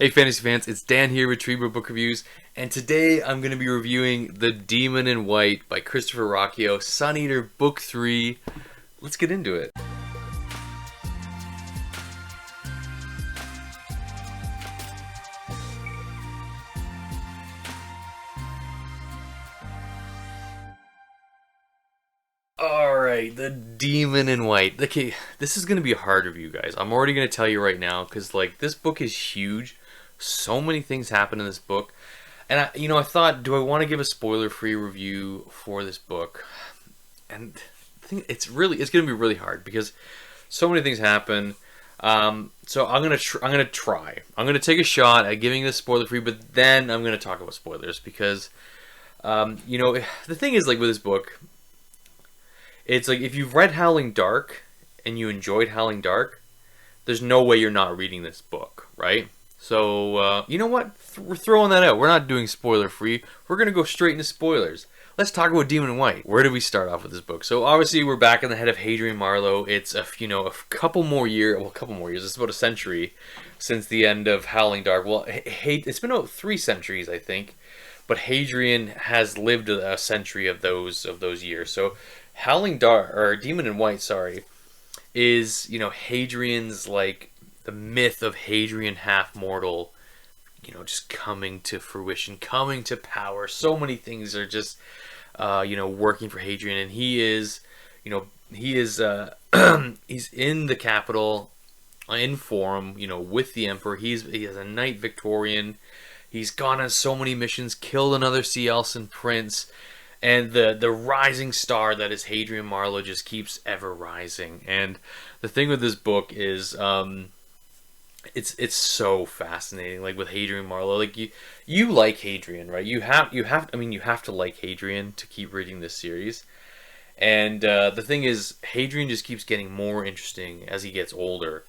Hey fantasy fans, it's Dan here with TreeBeard's Book Reviews, and today I'm going to be reviewing The Demon in White by Christopher Ruocchio, SUNEATER Book 3. Let's get into it. Alright, The Demon in White. Okay, this is going to be a hard review, guys. I'm already going to tell you right now, because this book is huge. So many things happen in this book. And I thought, do I want to give a spoiler-free review for this book? And I think it's going to be really hard because so many things happen. So I'm gonna try. I'm gonna take a shot at giving this spoiler-free, but then I'm gonna talk about spoilers because, the thing is, with this book, it's like if you've read Howling Dark and you enjoyed Howling Dark, there's no way you're not reading this book, right? So, you know what? We're throwing that out. We're not doing spoiler-free. We're going to go straight into spoilers. Let's talk about Demon in White. Where do we start off with this book? So, obviously, we're back in the head of Hadrian Marlowe. It's, a couple more years. It's about a century since the end of Howling Dark. Well, it's been about 3 centuries, I think. But Hadrian has lived a century of those years. So, Howling Dark, or Demon in White, sorry, is, Hadrian's, the myth of Hadrian half-mortal, just coming to fruition, coming to power. So many things are just, working for Hadrian, and he is, he's in the capital, in Forum, with the Emperor. He is a knight Victorian. He's gone on so many missions, killed another Cielcen prince, and the rising star that is Hadrian Marlowe just keeps ever rising. And the thing with this book is, it's so fascinating. With Hadrian Marlowe, you like Hadrian, right? You have to like Hadrian to keep reading this series. And the thing is, Hadrian just keeps getting more interesting as he gets older.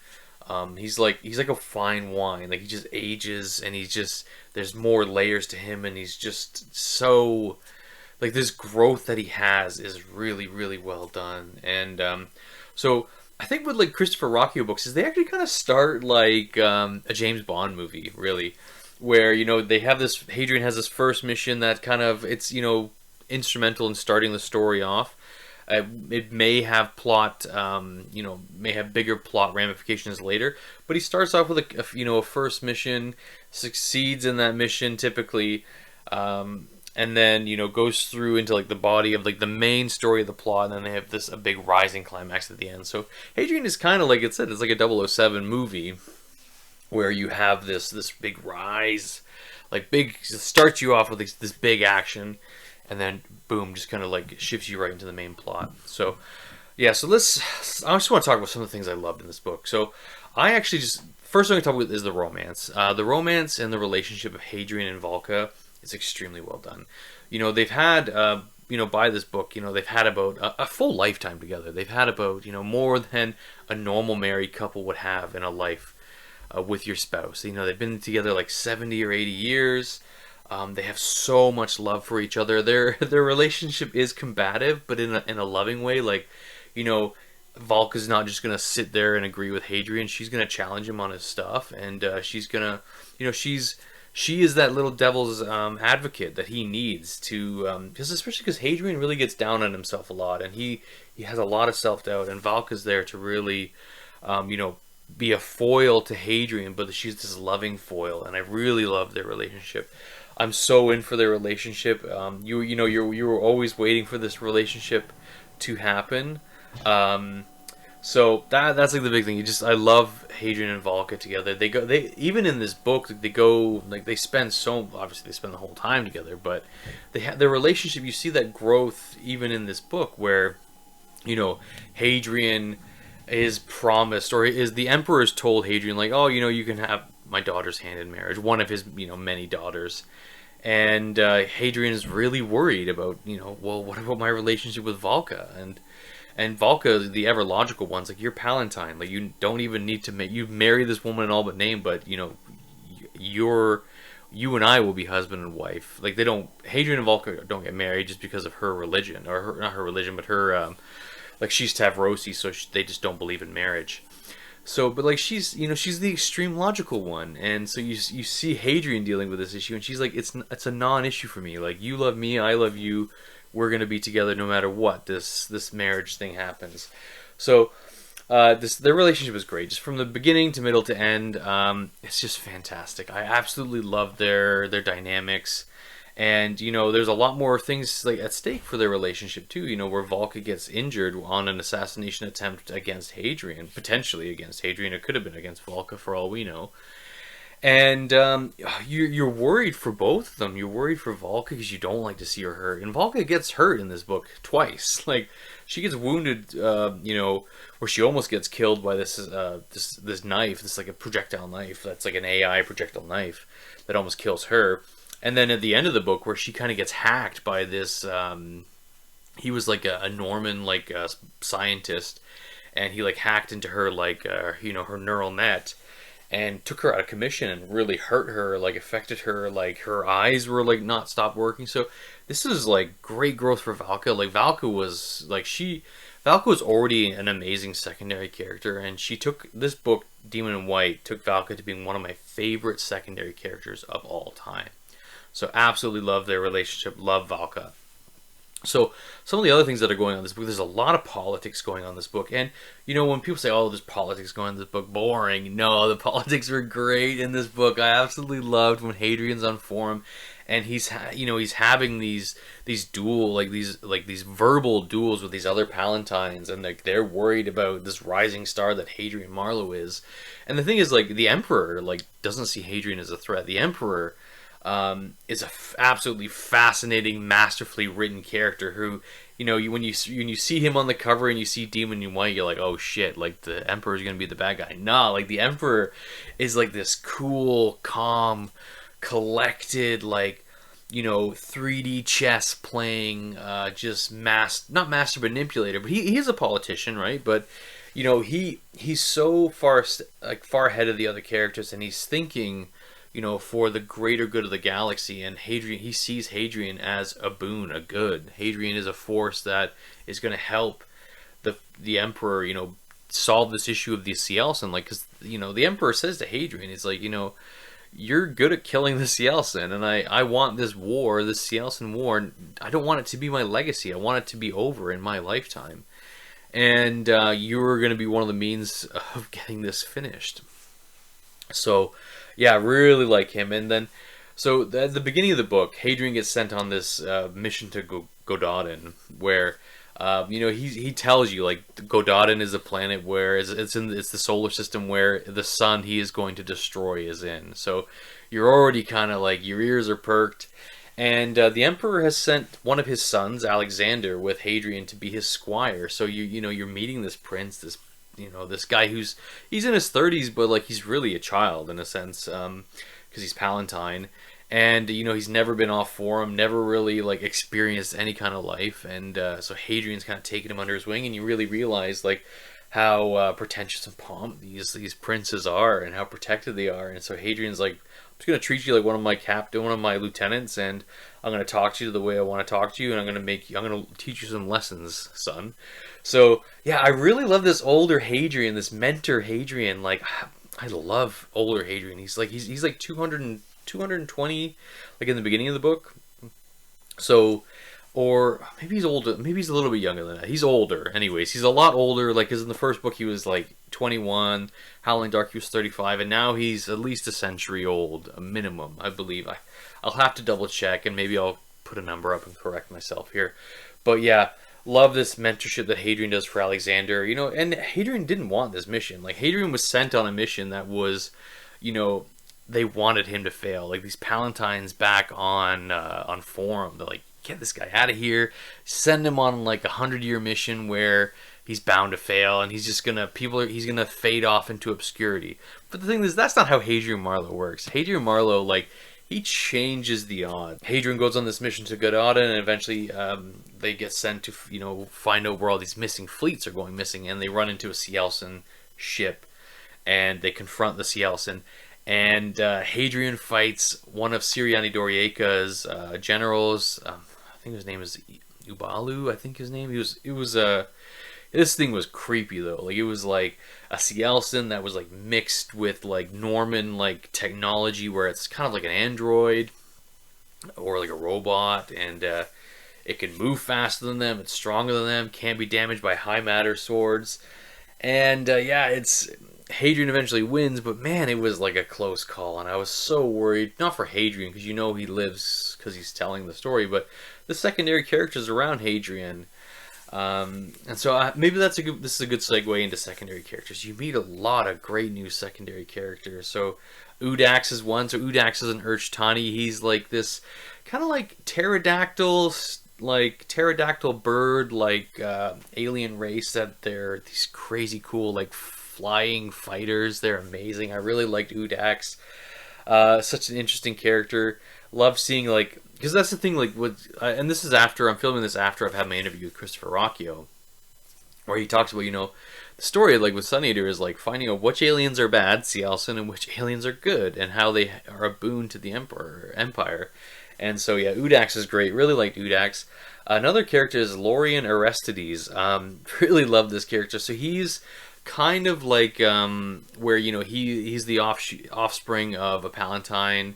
He's like a fine wine. He just ages, and there's more layers to him, and he's just so, this growth that he has is really, really well done. And so I think with Christopher Ruocchio books is they actually kind of start a James Bond movie, really, where they have this, Hadrian has this first mission that kind of, it's instrumental in starting the story off. It may have plot, may have bigger plot ramifications later, but he starts off with a first mission, succeeds in that mission typically, and then goes through into the body of the main story of the plot, and then they have a big rising climax at the end. So Hadrian is kind of, like it said, it's like a 007 movie where you have this big rise, starts you off with this big action, and then boom, just kind of shifts you right into the main plot. So yeah, so I just want to talk about some of the things I loved in this book. So I actually first thing I'm going to talk about is the romance. The romance and the relationship of Hadrian and Valka is extremely well done. They've had, by this book, they've had about a full lifetime together. They've had about, more than a normal married couple would have in a life with your spouse. They've been together 70 or 80 years. They have so much love for each other. Their relationship is combative, but in a loving way. Valka's not just going to sit there and agree with Hadrian. She's going to challenge him on his stuff, and she's going to, she is that little devil's advocate that he needs to, especially because Hadrian really gets down on himself a lot, and he has a lot of self-doubt, and Valka's there to really, be a foil to Hadrian, but she's this loving foil, and I really love their relationship. I'm so in for their relationship. You were always waiting for this relationship to happen. So that's the big thing. I love Hadrian and Valka together. They even in this book, they spend the whole time together, but their relationship, you see that growth even in this book where, Hadrian is promised, or is the Emperor is told Hadrian, you can have my daughter's hand in marriage, one of his, many daughters. And Hadrian is really worried about, well, what about my relationship with Valka? And Valka, the ever logical one's you're Palatine. You don't even need to you marry this woman in all but name, but you and I will be husband and wife. Hadrian and Valka don't get married just because of her religion, or not her religion, but her she's Tavrosi, so they just don't believe in marriage. So, but like she's, you know, she's the extreme logical one, and so you see Hadrian dealing with this issue, and she's like, it's a non-issue for me. Like, you love me, I love you, we're gonna be together no matter what this marriage thing happens. So, their relationship is great, just from the beginning to middle to end. It's just fantastic. I absolutely love their dynamics. And, you know, there's a lot more things like at stake for their relationship too, you know, where Valka gets injured on an assassination attempt against Hadrian, potentially against Hadrian. It could have been against Valka for all we know. And you're worried for both of them. You're worried for Valka because you don't like to see her hurt. And Valka gets hurt in this book twice. Like, she gets wounded, you know, where she almost gets killed by this knife. This like a projectile knife. That's like an AI projectile knife that almost kills her. And then at the end of the book, where she kind of gets hacked by this, he was like a Norman like scientist, and he like hacked into her like you know, her neural net, and took her out of commission and really hurt her, like affected her, like her eyes were like not stopped working. So this is like great growth for Valka. Like Valka was already an amazing secondary character, and she took this book, Demon in White, took Valka to being one of my favorite secondary characters of all time. So absolutely love their relationship, love Valka. So some of the other things that are going on in this book, there's a lot of politics going on in this book. And, you know, when people say, oh, there's politics going on in this book, boring. No, the politics were great in this book. I absolutely loved when Hadrian's on forum and he's having these these verbal duels with these other Palatines, and like they're worried about this rising star that Hadrian Marlowe is. And the thing is, like, the Emperor like doesn't see Hadrian as a threat. The Emperor is a absolutely fascinating, masterfully written character who, you know, when you see him on the cover and you see Demon in White, you're like, oh shit, like the Emperor is gonna be the bad guy. Nah, like the Emperor is like this cool, calm, collected, like, you know, 3D chess playing, just not master manipulator, but he is a politician, right? But, you know, he's so far ahead of the other characters, and he's thinking, you know, for the greater good of the galaxy. And Hadrian, he sees Hadrian as a boon, a good. Hadrian is a force that is going to help the Emperor, you know, solve this issue of the Cielcen. Like, because, you know, the Emperor says to Hadrian, he's like, you know, you're good at killing the Cielcen, and I want this war, this Cielcen war, I don't want it to be my legacy. I want it to be over in my lifetime. And you're going to be one of the means of getting this finished. So, yeah, I really like him. And then, so at the beginning of the book, Hadrian gets sent on this mission to Gododdin, where, you know, he tells you, like, Gododdin is a planet where it's the solar system where the sun he is going to destroy is in. So you're already kind of like, your ears are perked. And the Emperor has sent one of his sons, Alexander, with Hadrian to be his squire. So you know, you're meeting this prince, this, you know, this guy he's in his 30s, but like he's really a child in a sense, because he's Palatine, and you know, he's never been off forum, never really like experienced any kind of life, and so Hadrian's kind of taken him under his wing, and you really realize like how pretentious and pomp these princes are, and how protected they are. And so Hadrian's like, I'm just gonna treat you like one of my lieutenants, and I'm gonna talk to you the way I want to talk to you, and I'm gonna teach you some lessons, son. So yeah, I really love this older Hadrian, this mentor Hadrian. Like, I love older Hadrian. He's like 220, like in the beginning of the book. So, or maybe he's older. Maybe he's a little bit younger than that. He's older, anyways. He's a lot older. Like, because in the first book he was like 21. Howling Dark, he was 35, and now he's at least a century old, a minimum, I believe. I'll have to double check, and maybe I'll put a number up and correct myself here. But yeah, love this mentorship that Hadrian does for Alexander. You know, and Hadrian didn't want this mission. Like, Hadrian was sent on a mission that was, you know, they wanted him to fail. Like, these Palatines back on forum, they're like, get this guy out of here, send him on like 100-year mission where he's bound to fail, and he's just gonna fade off into obscurity. But the thing is, that's not how Hadrian Marlowe works. Hadrian Marlowe, like, he changes the odds. Hadrian goes on this mission to Gododdin, and eventually they get sent to, you know, find out where all these missing fleets are going missing, and they run into a Cielcen ship, and they confront the Cielcen. And Hadrian fights one of Siriani Dorieka's generals. I think his name is Ubalu. I think his name. This thing was creepy though. Like it was like a Cielson that was like mixed with like Norman like technology, where it's kind of like an android or like a robot, and it can move faster than them. It's stronger than them. Can't be damaged by high matter swords. And yeah, it's Hadrian eventually wins, but man, it was like a close call, and I was so worried. Not for Hadrian, because you know he lives because he's telling the story, but the secondary characters around Hadrian. And so maybe this is a good segue into secondary characters. You meet a lot of great new secondary characters. So Udax is one. So Udax is an Urchtani. He's like this kind of like pterodactyl bird, like alien race, that they're these crazy cool like flying fighters. They're amazing. I really liked Udax. Such an interesting character. Love seeing like, because that's the thing, like and this is after I'm filming this after I've had my interview with Christopher Ruocchio, where he talks about, the story like with SUNEATER is like finding out which aliens are bad, Cielson, and which aliens are good, and how they are a boon to the empire. And so yeah, Udax is great. Really liked Udax. Another character is Lorian Aristides. Really love this character. So he's kind of like where he's the offspring of a Palatine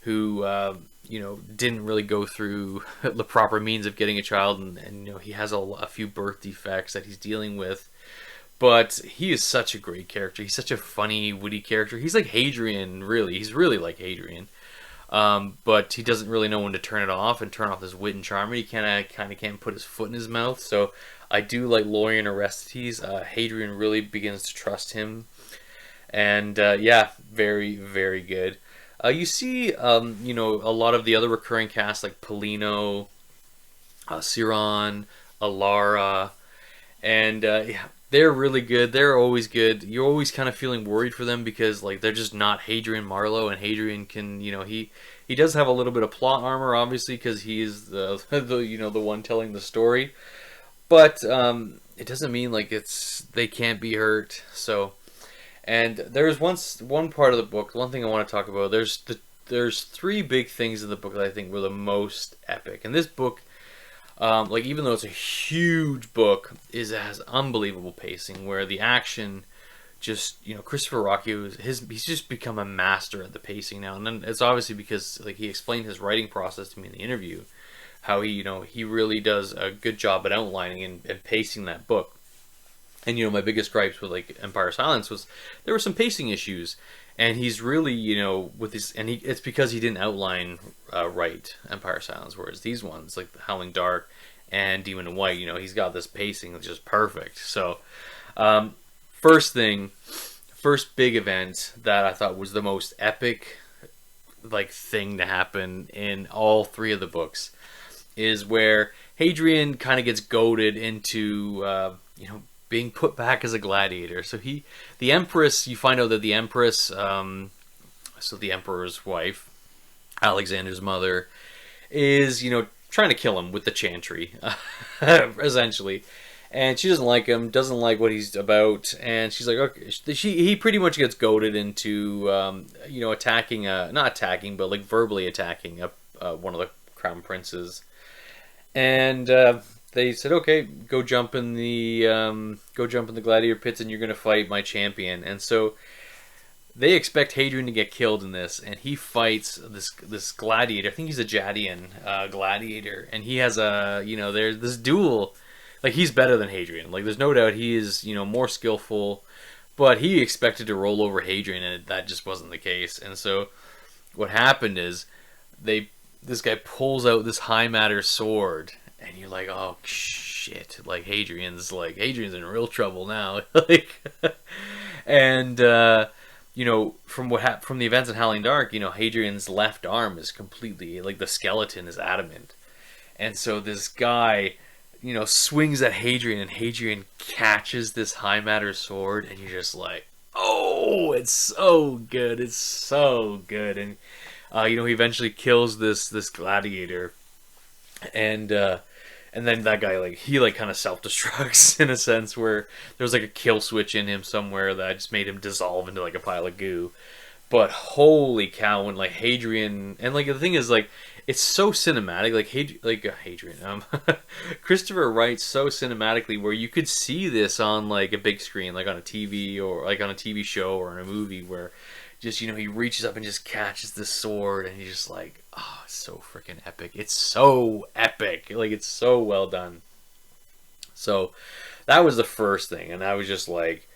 who didn't really go through the proper means of getting a child, and he has a few birth defects that he's dealing with. But he is such a great character. He's such a funny, witty character. He's like Hadrian, really. He's really like Hadrian. But he doesn't really know when to turn it off and turn off his wit and charm. He kind of can't put his foot in his mouth. So I do like Lorian Aristides. Hadrian really begins to trust him. And yeah, very, very good. You see, a lot of the other recurring cast like Polino, Ciron, Alara, and yeah, they're really good. They're always good. You're always kind of feeling worried for them because like they're just not Hadrian Marlowe, and Hadrian can, he does have a little bit of plot armor, obviously, because he is the the one telling the story, but it doesn't mean like they can't be hurt. So. And there's one part of the book, one thing I want to talk about. There's three big things in the book that I think were the most epic. And this book, like even though it's a huge book, it has unbelievable pacing. Where the action, just Christopher Ruocchio, he's just become a master at the pacing now. And then it's obviously because like he explained his writing process to me in the interview, how he really does a good job at outlining and pacing that book. And my biggest gripes with like Empire Silence was there were some pacing issues, and he's really with his it's because he didn't outline right Empire Silence, whereas these ones like the Howling Dark and Demon in White, he's got this pacing that's just perfect. So first big event that I thought was the most epic like thing to happen in all three of the books is where Hadrian kind of gets goaded into being put back as a gladiator. So the Empress, you find out that the Empress, so the Emperor's wife, Alexander's mother, is, trying to kill him with the chantry, essentially. And she doesn't like him, doesn't like what he's about, and she's like, okay, he pretty much gets goaded into, attacking, not attacking, but like verbally attacking one of the crown princes. And, they said, okay, go jump in the gladiator pits, and you're going to fight my champion. And so they expect Hadrian to get killed in this, and he fights this gladiator. I think he's a Jadian gladiator, and he has there's this duel. Like he's better than Hadrian. Like there's no doubt he is more skillful, but he expected to roll over Hadrian, and that just wasn't the case. And so what happened is this guy pulls out this high matter sword. And you're like, oh shit! Like Hadrian's in real trouble now. And from the events in Howling Dark, Hadrian's left arm is completely like the skeleton is adamant, and so this guy, swings at Hadrian, and Hadrian catches this high matter sword, and you're just like, oh, it's so good, and he eventually kills this gladiator, and then that guy he kind of self-destructs in a sense where there's like a kill switch in him somewhere that just made him dissolve into like a pile of goo. But holy cow, when like Hadrian, and like the thing is like it's so cinematic, like Hadrian, Christopher writes so cinematically where you could see this on like a big screen, like on a TV or like on a TV show or in a movie where just he reaches up and just catches the sword and he's just like, oh, it's so freaking epic. It's so epic, like it's so well done. So that was the first thing, and I was just like,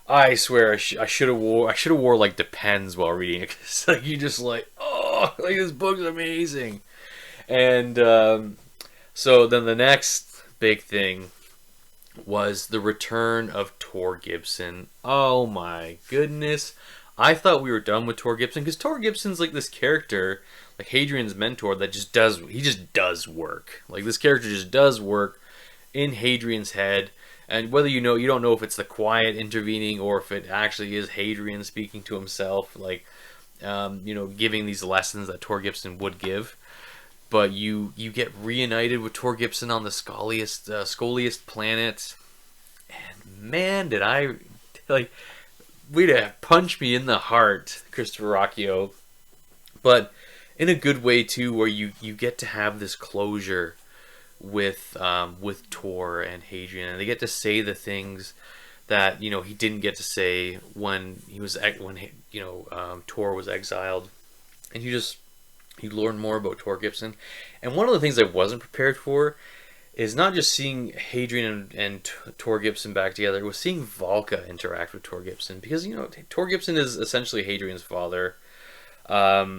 I swear I should have wore like Depends while reading it. Cause like you just like, oh, like this book's amazing. And so then the next big thing was the return of Tor Gibson. Oh my goodness. I thought we were done with Tor Gibson because Tor Gibson's like this character, like Hadrian's mentor, that just does work. Like this character just does work in Hadrian's head. And whether you don't know if it's the quiet intervening or if it actually is Hadrian speaking to himself, like, giving these lessons that Tor Gibson would give. But you get reunited with Tor Gibson on the scoliest planet. And man, did I, like, we'd have punched me in the heart, Christopher Ruocchio. But in a good way, too, where you get to have this closure with Tor and Hadrian, and they get to say the things that he didn't get to say when Tor was exiled, and you learn more about Tor Gibson. And one of the things I wasn't prepared for is not just seeing Hadrian and Tor Gibson back together, it was seeing Valka interact with Tor Gibson, because Tor Gibson is essentially Hadrian's father. Yeah,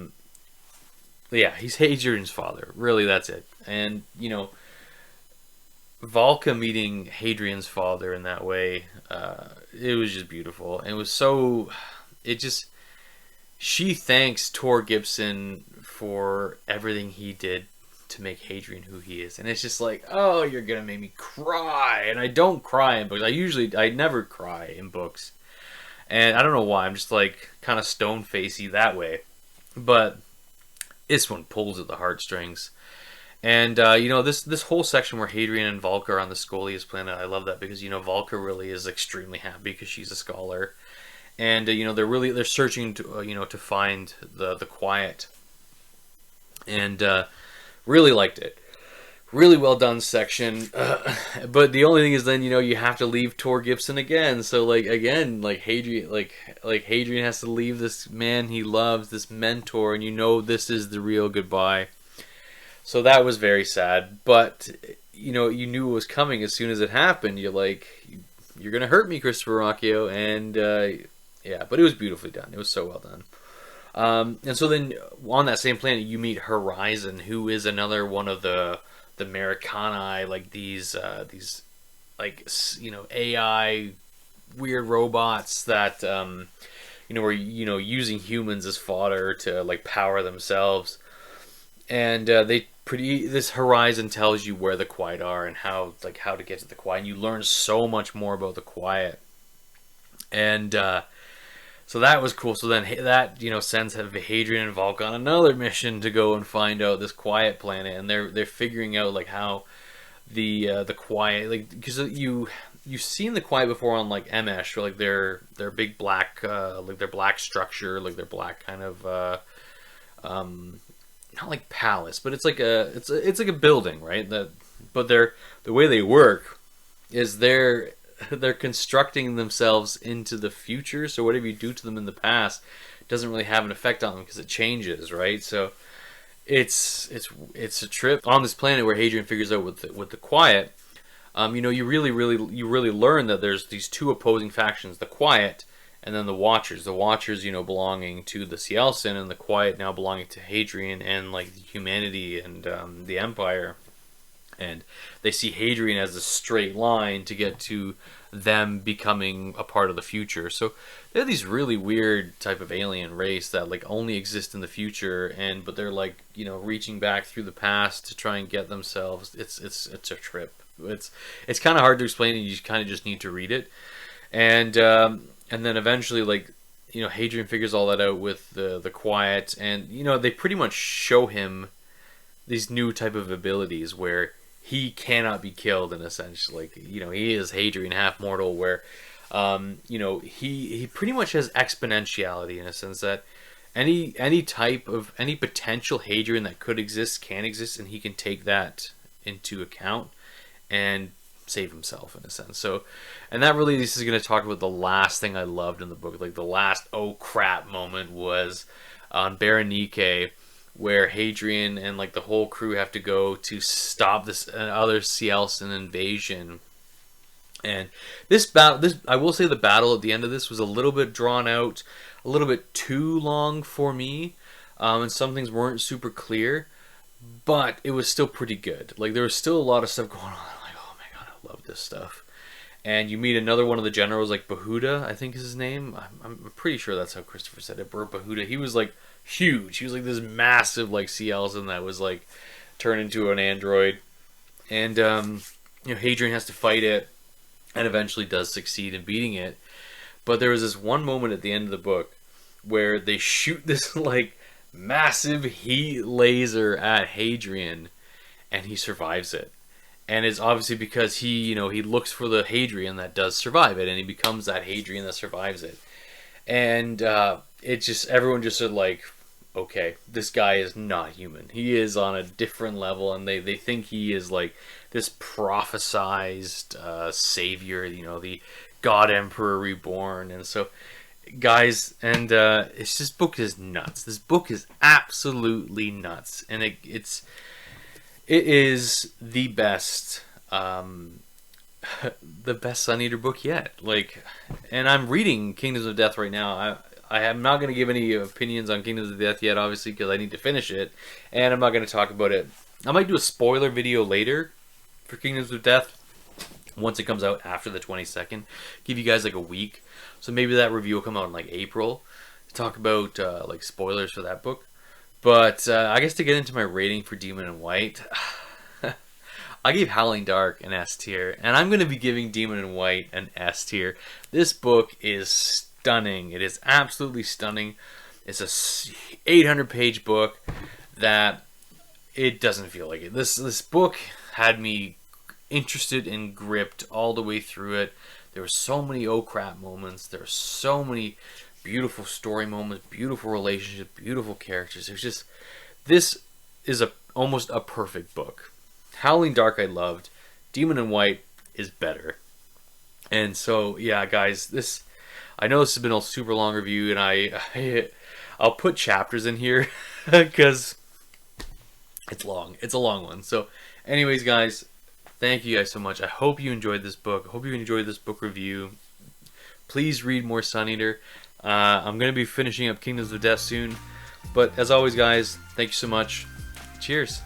he's Hadrian's father. Really, that's it. And Valka meeting Hadrian's father in that way, it was just beautiful. And it was so, she thanks Tor Gibson for everything he did to make Hadrian who he is. And it's just like, oh, you're going to make me cry. And I don't cry in books. I never cry in books. And I don't know why. I'm just like kind of stone-facey that way. But this one pulls at the heartstrings. And, this whole section where Hadrian and Valka are on the Scolius planet, I love that because, Valka really is extremely happy because she's a scholar. And, they're searching to, to find the quiet. And really liked it. Really well done section. But the only thing is then, you have to leave Tor Gibson again. So, Hadrian, Hadrian has to leave this man he loves, this mentor, and this is the real goodbye. So that was very sad, but you knew it was coming as soon as it happened. You're like, you're gonna hurt me, Christopher Ruocchio, and yeah, but it was beautifully done. It was so well done. And so then on that same planet, you meet Horizon, who is another one of the Americani, like these AI weird robots that are using humans as fodder to like power themselves. And this Horizon tells you where the Quiet are and how to get to the Quiet. And you learn so much more about the Quiet. And so that was cool. So then that sends Hadrian and Valka on another mission to go and find out this Quiet planet. And they're figuring out like how the Quiet, like, because you've seen the Quiet before on like Emesh, or like their big black their black structure, like their black kind of not like palace, but it's like a building, right? But the way they work is they're constructing themselves into the future. So whatever you do to them in the past doesn't really have an effect on them because it changes, right? So it's a trip on this planet where Hadrian figures out with the Quiet. You really learn that there's these two opposing factions: the Quiet and then the Watchers. The Watchers, belonging to the Cielcin, and the Quiet now belonging to Hadrian and like humanity and the Empire. And they see Hadrian as a straight line to get to them becoming a part of the future. So they're these really weird type of alien race that like only exist in the future, but they're like reaching back through the past to try and get themselves. It's a trip. It's kind of hard to explain, and you kind of just need to read it. And then eventually, Hadrian figures all that out with the Quiet, and they pretty much show him these new type of abilities where he cannot be killed in a sense. Like, he is Hadrian, half mortal, where he pretty much has exponentiality in a sense that any type of any potential Hadrian that could exist can exist, and he can take that into account and save himself in a sense. So, and that really, this is going to talk about the last thing I loved in the book. Like the last oh crap moment was on Berenike, where Hadrian and like the whole crew have to go to stop this other Cielcin invasion. And this battle, I will say, the battle at the end of this was a little bit drawn out, a little bit too long for me, and some things weren't super clear, but it was still pretty good. Like there was still a lot of stuff going on. I'm like, oh my god, I love this stuff. And you meet another one of the generals, like Bahuda, I think is his name. I'm pretty sure that's how Christopher said it. Bahuda. He was like huge. He was like this massive like Cielcin that was like turned into an android, and you know, Hadrian has to fight it, and eventually does succeed in beating it. But there was this one moment at the end of the book where they shoot this like massive heat laser at Hadrian, and he survives it. And it's obviously because he, you know, he looks for the Hadrian that does survive it, and he becomes that Hadrian that survives it. And it just, everyone just said like, okay, this guy is not human. He is on a different level, and they think he is like this prophesized savior, you know, the God Emperor reborn. And so, guys, and it's, this book is nuts. This book is absolutely nuts, and it is the best, the best Sun-Eater book yet. Like, and I'm reading Kingdoms of Death right now. I am not going to give any opinions on Kingdoms of Death yet, obviously, because I need to finish it, and I'm not going to talk about it. I might do a spoiler video later for Kingdoms of Death once it comes out after the 22nd. Give you guys like a week, so maybe that review will come out in like April to talk about like spoilers for that book. But I guess to get into my rating for Demon in White, I gave Howling Dark an S tier, and I'm going to be giving Demon in White an S tier. This book is stunning. It is absolutely stunning. It's a 800-page book that it doesn't feel like it. This book had me interested and gripped all the way through it. There were so many oh crap moments. There were so many beautiful story moments, beautiful relationships, beautiful characters. It was just, this is almost a perfect book. Howling Dark I loved. Demon in White is better. And so, yeah, guys, this, I know this has been a super long review, and I'll put chapters in here because it's long. It's a long one. So, anyways, guys, thank you guys so much. I hope you enjoyed this book. I hope you enjoyed this book review. Please read more Sun-Eater. I'm going to be finishing up Kingdoms of Death soon. But as always, guys, thank you so much. Cheers.